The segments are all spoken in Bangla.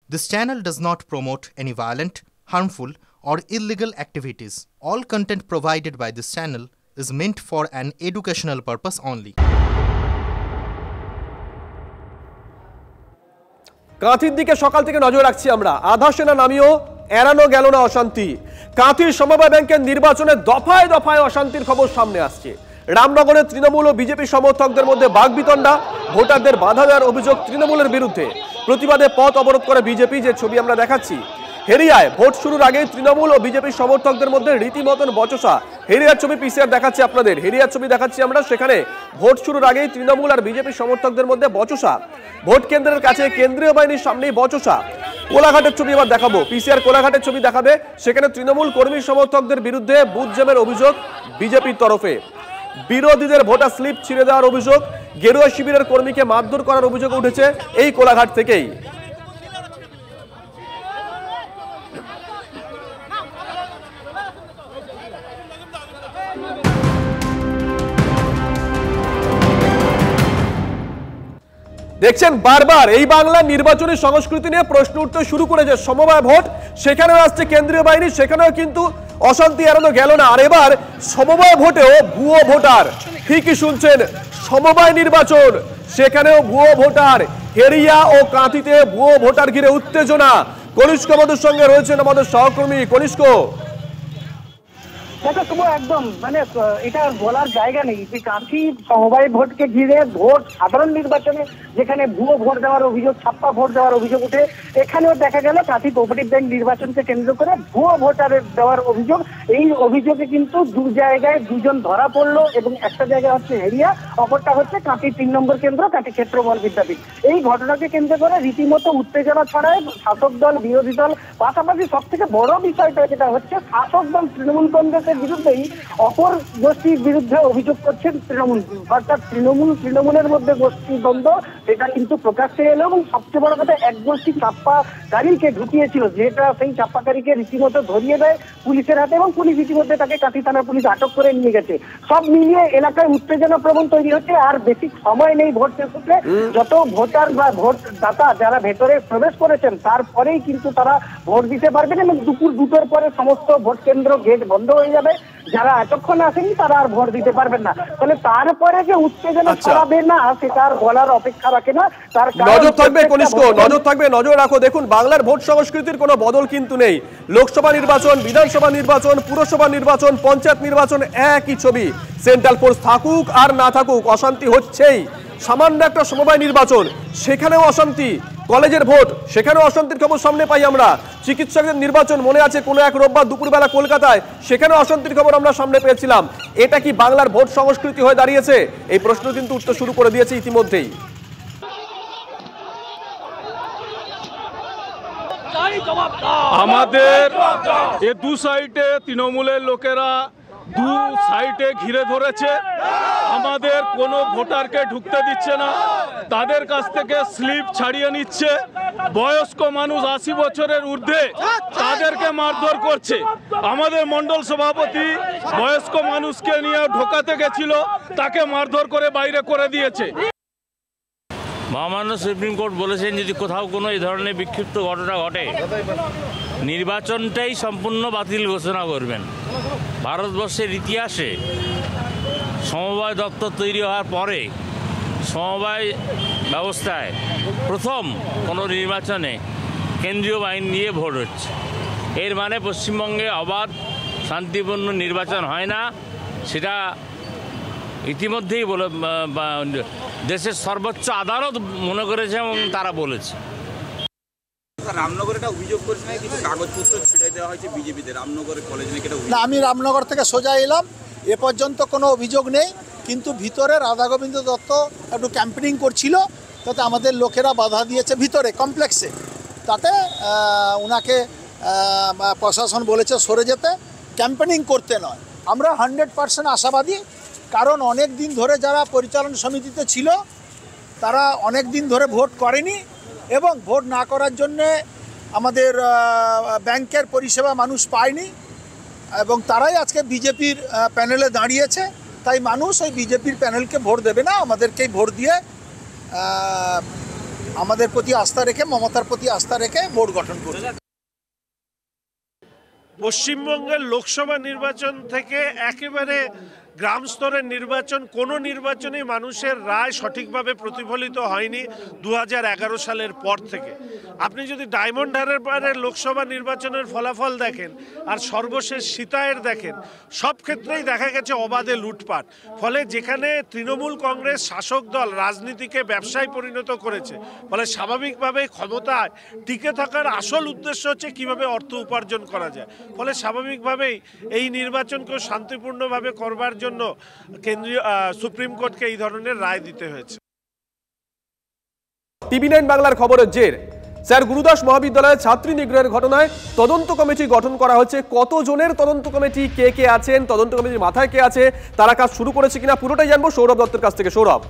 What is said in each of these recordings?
This channel does not promote any violent, harmful, or illegal activities. All content provided by this channel is meant for an educational purpose only. কাঁথির দিকে সকাল থেকে নজর রাখছি আমরা। আধা সেনা নামিয়েও এড়ানো গেল না অশান্তি। কাঁথির সমবায় ব্যাংকের নির্বাচনে দফায় দফায় অশান্তির খবর সামনে আসছে। রামনগরে তৃণমূল ও বিজেপি সমর্থকদের মধ্যে বাগবিতণ্ডা, ভোটারদের বাধা দেওয়ার অভিযোগ তৃণমূলের বিরুদ্ধে। প্রতিবাদে পথ অবরোধ করে বিজেপি, যে ছবি আমরা দেখাচ্ছি। হেরিয়ায় ভোট শুরুর আগে তৃণমূল ও বিজেপি সমর্থকদের মধ্যে রীতিমতন বচসা। হেরিয়ার ছবি পিসিআর দেখাচ্ছি আপনাদের, হেরিয়ার ছবি দেখাচ্ছি আমরা। সেখানে ভোট শুরুর আগেই তৃণমূল আর বিজেপি সমর্থকদের মধ্যে বচসা। ভোট কেন্দ্রের কাছে কেন্দ্রীয় বাহিনীর সামনেই বচসা। কোলাঘাটের ছবি এবার দেখাবো, পিসিআর কোলাঘাটের ছবি দেখাবে। সেখানে তৃণমূল কর্মী সমর্থকদের বিরুদ্ধে বুথ জ্যামের অভিযোগ বিজেপির তরফে। বিরোধীদের ভোটার স্লিপ ছিঁড়ে দেওয়ার অভিযোগ, গেরুয়া শিবিরের কর্মীকে মারধর করার অভিযোগ উঠেছে এই কোলাঘাট থেকেই। দেখছেন বারবার এই বাংলার নির্বাচনী সংস্কৃতি নিয়ে প্রশ্ন উঠতে শুরু করেছে। সমবায় ভোট, সেখানেও আসছে কেন্দ্রীয় বাহিনী, সেখানেও কিন্তু অশান্তি এড়ানো গেল না। আর এবার সমবায় ভোটেও ভুয়ো ভোটার, ঠিকই শুনছেন, সমবায় নির্বাচন, সেখানেও ভুয়ো ভোটার। হেরিয়া ও কাঁথিতে ভুয়ো ভোটার ঘিরে উত্তেজনা। কনিষ্ক আমাদের সঙ্গে রয়েছেন আমাদের সহকর্মী কনিষ্ক। দেখো তোমার একদম এটা বলার জায়গা নেই যে কাঁথি সমবায় ভোটকে ঘিরে ভোট সাধারণ নির্বাচনে যেখানে ভুয়ো ভোট দেওয়ার অভিযোগ, ছাপ্পা ভোট দেওয়ার অভিযোগ উঠে, এখানেও দেখা গেল কাঁথি কোঅপারেটিভ ব্যাংক নির্বাচনকে কেন্দ্র করে ভুয়ো ভোটারের দেওয়ার অভিযোগ। এই অভিযোগে কিন্তু দু জায়গায় দুজন ধরা পড়লো, এবং একটা জায়গা হচ্ছে হেরিয়া, অপরটা হচ্ছে কাঁথি ৩ নম্বর কেন্দ্র, কাঁথি ক্ষেত্রবল বিদ্যাপীঠ। এই ঘটনাকে কেন্দ্র করে রীতিমতো উত্তেজনা ছড়ায় শাসক দল, বিরোধী দল, পাশাপাশি সব থেকে বড় বিষয়টা যেটা হচ্ছে শাসক দল তৃণমূল কংগ্রেসের বিরুদ্ধেই অপর গোষ্ঠীর বিরুদ্ধে অভিযোগ করছেন তৃণমূল। অর্থাৎ তৃণমূলের মধ্যে গোষ্ঠী দ্বন্দ্ব, সেটা কিন্তু প্রকাশ্যে এলো। এবং সবচেয়ে বড় কথা, এক গোষ্ঠী চাপ্পাকারীকে ঢুকিয়েছিল, যেটা সেই চাপ্পাকারীকে রীতিমতো ধরিয়ে দেয় পুলিশের হাতে, এবং পুলিশ ইতিমধ্যে তাকে কাঁথি থানার পুলিশ আটক করে নিয়ে গেছে। সব মিলিয়ে এলাকায় উত্তেজনা প্রবণ তৈরি হচ্ছে। আর বেশি সময় নেই ভোট শেষ হতে। যত ভোটার বা ভোটদাতা যারা ভেতরে প্রবেশ করেছেন, তারপরেই কিন্তু তারা ভোট দিতে পারবেন, এবং দুপুর 2টোর পরে সমস্ত ভোট কেন্দ্র গেট বন্ধ হয়ে যাবে। যারা এতক্ষণ আসেনি তারা আর ভোট দিতে পারবেন না। তাহলে তারপরে যে উত্তেজনা ছড়াবে না, সেটা আর বলার অপেক্ষা রাখে না। তার নজর থাকবে কনিষ্ক, নজর থাকবে, নজর রাখো। দেখুন, বাংলার ভোট সংস্কৃতির কোনো বদল কিন্তু নেই। লোকসভা নির্বাচন, বিধানসভা নির্বাচন, পুরসভা নির্বাচন, পঞ্চায়েত নির্বাচন, একই ছবি। সেন্ট্রাল ফোর্স থাকুক আর না থাকুক, অশান্তি হচ্ছেই। সামান্য একটা সমবায় নির্বাচন, সেখানেও অশান্তি। কলেজের ভোট, সেখানেও অশান্তির খবর সামনে পাই আমরা। চিকিৎসকদের নির্বাচন, মনে আছে কোনো এক রোববার দুপুরবেলা কলকাতায়, সেখানেও অশান্তির খবর আমরা সামনে পেয়েছিলাম। এটা কি বাংলার ভোট সংস্কৃতি হয়ে দাঁড়িয়েছে? এই প্রশ্ন কিন্তু উঠতে শুরু করে দিয়েছে ইতিমধ্যেই। আমাদের এ দু সাইডে তৃণমূলের লোকেরা দু সাইডে ঘিরে ধরেছে, আমাদের কোনো ভোটারকে ঢুকতে দিচ্ছে না, তাদের কাছ থেকে স্লিপ ছাড়িয়ে নিচ্ছে। বয়স্ক মানুষ 80 বছরের ঊর্ধ্বে, তাদেরকে মারধর করছে। আমাদের মণ্ডল সভাপতি বয়স্ক মানুষকে নিয়ে ঢোকাতে গেছিল, তাকে মারধর করে বাইরে করে দিয়েছে। মহামান্য সুপ্রিম কোর্ট বলেছেন, যদি কোথাও কোনো এই ধরনের বিক্ষিপ্ত ঘটনা ঘটে, নির্বাচনটাই সম্পূর্ণ বাতিল ঘোষণা করবেন। ভারতবর্ষের ইতিহাসে সমবায় দপ্তর তৈরি হওয়ার পরে সমবায় ব্যবস্থায় প্রথম কোনো নির্বাচনে কেন্দ্রীয় বাহিনী নিয়ে ভোট হচ্ছে। এর মানে পশ্চিমবঙ্গে অবাধ শান্তিপূর্ণ নির্বাচন হয় না, সেটা ইতিমধ্যেই দেশের সর্বোচ্চ আদালত মনে করেছে এবং তারা বলেছে। রামনগরে একটা অভিযোগ করেছে না, কিছু কাগজপত্র ছিঁড়ে দেওয়া হয়েছে বিজেপিতে রামনগরের কলেজ নাকি? না, আমি রামনগর থেকে সোজা এলাম, এ পর্যন্ত কোনো অভিযোগ নেই। কিন্তু ভিতরে রাধাগোবিন্দ দত্ত একটু ক্যাম্পেনিং করছিল, তাতে আমাদের লোকেরা বাধা দিয়েছে ভিতরে কমপ্লেক্সে। তাতে ওনাকে প্রশাসন বলেছে সরে যেতে, ক্যাম্পেনিং করতে নয়। আমরা 100% আশাবাদী, কারণ অনেক দিন ধরে যারা পরিচালনা সমিতিতে ছিল তারা অনেক দিন ধরে ভোট করেনি, এবং ভোট না করার জন্যে আমাদের ব্যাংকের পরিষেবা মানুষ পায়নি, এবং তারাই আজকে বিজেপির প্যানেলে দাঁড়িয়েছে। তাই মানুষ ওই বিজেপির প্যানেলকে ভোট দেবে না, আমাদেরকেই ভোট দিয়ে আমাদের প্রতি আস্থা রেখে, মমতার প্রতি আস্থা রেখে বোর্ড গঠন করবে। পশ্চিমবঙ্গের লোকসভা নির্বাচন থেকে একেবারে গ্রাম স্তরের নির্বাচন, কোনো নির্বাচনেই মানুষের রায় সঠিকভাবে প্রতিফলিত হয়নি 2011 সালের পর থেকে। আপনি যদি ডায়মন্ড হারবারের লোকসভা নির্বাচনের ফলাফল দেখেন আর সর্বশেষ সীতায়ের দেখেন, সব ক্ষেত্রেই দেখা গেছে অবাধে লুটপাট। ফলে যেখানে তৃণমূল কংগ্রেস শাসক দল রাজনীতিকে ব্যবসায় পরিণত করেছে, ফলে স্বাভাবিকভাবেই ক্ষমতায় টিকে থাকার আসল উদ্দেশ্য হচ্ছে কীভাবে অর্থ উপার্জন করা যায়। ফলে স্বাভাবিকভাবেই এই নির্বাচনকেও শান্তিপূর্ণভাবে করবার জন্য কেন্দ্রীয় সুপ্রিম কোর্টকে এই ধরনের রায় দিতে হয়েছে। টিভি 9 বাংলার খবরের জের, স্যার গুরুদাস মহাবিদ্যালয়ের ছাত্রী নিগ্রহের ঘটনায় তদন্ত কমিটি গঠন করা হচ্ছে। কতজনের তদন্ত কমিটি, কে কে আছেন, তদন্ত কমিটির মাথায় কে আছে, তারা কাজ শুরু করেছে কিনা, পুরোটাই জানবো সৌরভ দত্তের কাছ থেকে। সৌরভ,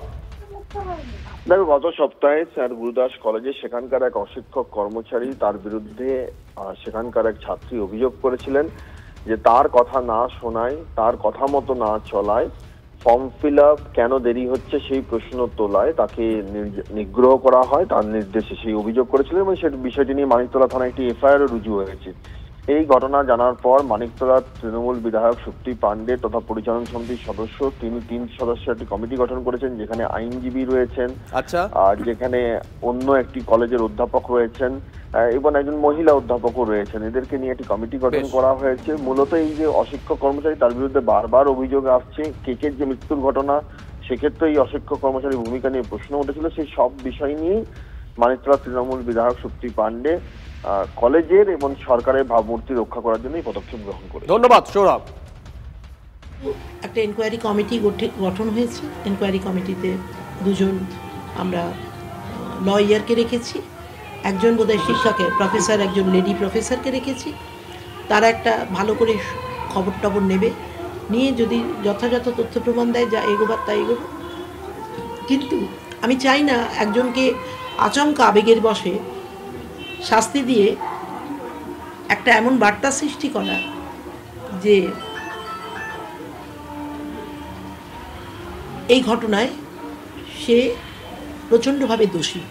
দেখো, গত সপ্তাহে স্যার গুরুদাস কলেজে সেখানকার এক অশিক্ষক কর্মচারী, তার বিরুদ্ধে সেখানকার এক ছাত্রী অভিযোগ করেছিলেন যে তার কথা না শোনায়, তার কথা মতো না চলায়, ফর্ম ফিল আপ কেন দেরি হচ্ছে সেই প্রশ্ন তোলায় তাকে নিগ্রহ করা হয় তার নির্দেশে, সেই অভিযোগ করেছিলেন এবং সেই বিষয়টি নিয়ে মানিকতলা থানায় একটি এফআইআর রুজু হয়েছে। এই ঘটনা জানার পর মানিকতলার তৃণমূল বিধায়ক শক্তি পাণ্ডে তথা পরিচালন সমিতির সদস্য, তিনি 3 সদস্যের একটি কমিটি গঠন করেছেন, যেখানে আইনজীবী রয়েছেন, আচ্ছা, আর যেখানে অন্য একটি কলেজের অধ্যাপক রয়েছেন এবং একজন মহিলা অধ্যাপকও রয়েছেন। এদেরকে নিয়ে একটি কমিটি গঠন করা হয়েছে। মূলত এই যে অশিক্ষক কর্মচারী, তার বিরুদ্ধে বারবার অভিযোগ আসছে। কেকের যে মৃত্যুর ঘটনা, সেক্ষেত্রে এই অশিক্ষক কর্মচারীর ভূমিকা নিয়ে প্রশ্ন উঠেছিল। সেই সব বিষয় নিয়েই মানিকতলা তৃণমূল বিধায়ক শক্তি পাণ্ডে কলেজের এবং সরকারের ভাবমূর্তি রক্ষা করার জন্য এই পদক্ষেপ গ্রহণ করে। ধন্যবাদ সৌরভ। একটা এনকোয়ারি কমিটি গঠন হয়েছে। এনকোয়ারি কমিটিতে 2জন আমরা লয়ারকে রেখেছি, একজন বোধহয় শিক্ষকের প্রফেসর, একজন লেডি প্রফেসরকে রেখেছি। তারা একটা ভালো করে খবর টবর নেবে, নিয়ে যদি যথাযথ তথ্য প্রমাণ দেয় যা এগোবার তা এগোবে। কিন্তু আমি চাই না একজনকে আচমকা আবেগের বশে শাস্তি দিয়ে একটা এমন বার্তা সৃষ্টি করা যে এই ঘটনায় সে প্রচণ্ডভাবে দোষী।